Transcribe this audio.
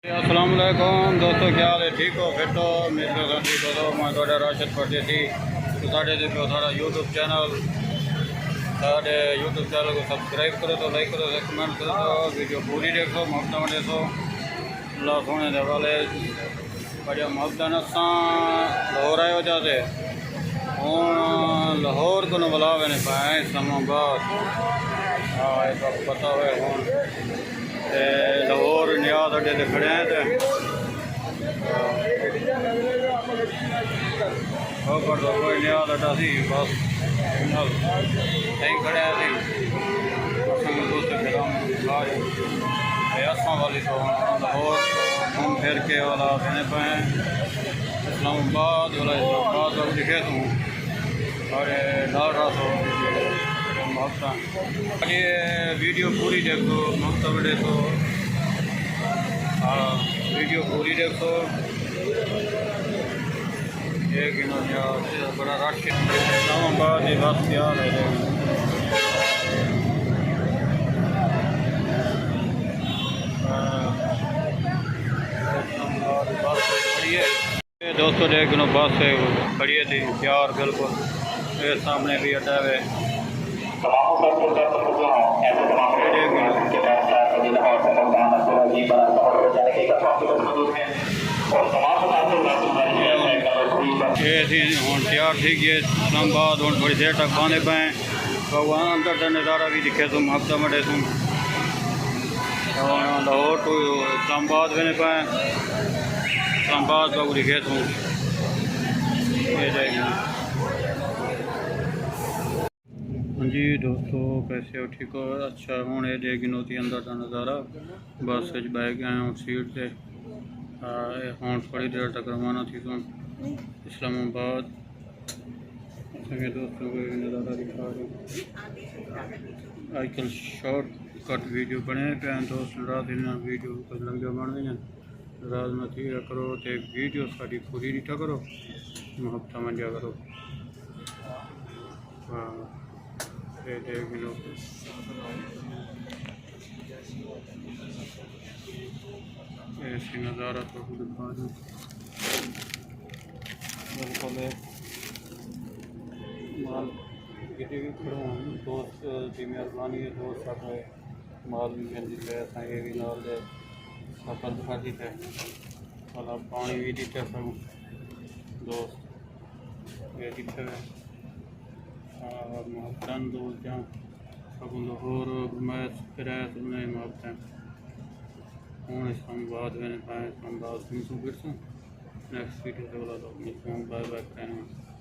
अस्सलाम वालेकुम दोस्तों, क्या हाल है? ठीक हो? फिर तो मेरे को ठीक हो तो मैं थोड़ा राशद पढ़ती थी तो साढ़े देखो सारा यूट्यूब चैनल को सब्सक्राइब करो तो लाइक करो कमेंट करो तो वीडियो पूरी देखो मुफ्त में देखो अल्लाह सोने दे वाले बढ़िया मुफ्त असा लाहौर आए हो जाते हूँ लाहौर को बुलावे ने पाए इस्लामाबाद हाँ एक पता हुए हूँ लाहौर नियाज अड्डे से खड़े हैं कोई नियाज अड्डा सी बस सही खड़े हैं दोस्त असा वाली तो लाहौर घूम फिर के वाला कहने पे इस्लामाबाद वाला इस्लामाबाद दिखे तू और डाल रहा तो ये वीडियो पूरी देखो मुफ्त बड़े तो हाँ वीडियो पूरी देखो एक बड़ा रश इस्लामाबाद ये बस यार है दोस्तों देख बस खड़ी थी यार बिल्कुल सामने भी अड्डा है हूँ तैयार थी गए इस्लामाबाद हूँ थोड़ी देर तक पाने पाए भगवान अंदर का नज़ारा भी दिखे तुम हफ्ता मटे तुम लाहौर तो इस्लामाबाद भी नहीं पाए इस्लामाबाद का दिखे तुम ये जाएगी। हाँ जी दोस्तों कैसे हो? ठीक हो? अच्छा हूँ ये देख गिनौती अंदर का नज़ारा बस बह गए हूँ सीट से हूँ थोड़ी देर तक रवाना थी तुम इस्लामाबाद दोस्तों को नज़ारा दिखा रहे आजकल शॉर्ट कट वीडियो बने पे दोस्त रात वीडियो कुछ लंबे बन गई रात में थी करो तो वीडियो साड़ी पूरी दिखा करो हफ्ता में जा करो हाँ ऐसी नज़ारा तो दिखा दूँ बिल्कुल माल कितने भी खड़ो दोस्त की मेहरबानी है दोस्त सब माल भी मिल जाए असांखे भी नाल सफल खाधी थे भला पानी भी ॾिठे सब दोस्त ये ॾिठे मोहब्बतन दोस्त जहाँ सब लाहौर घुमाए फिराए सुनाए मोहब्बत हूँ इस्लामाबाद में पाए इस्लामाबाद घूम फिर नेक्स्ट वीडियो से बोला तो बाय बाय कहना।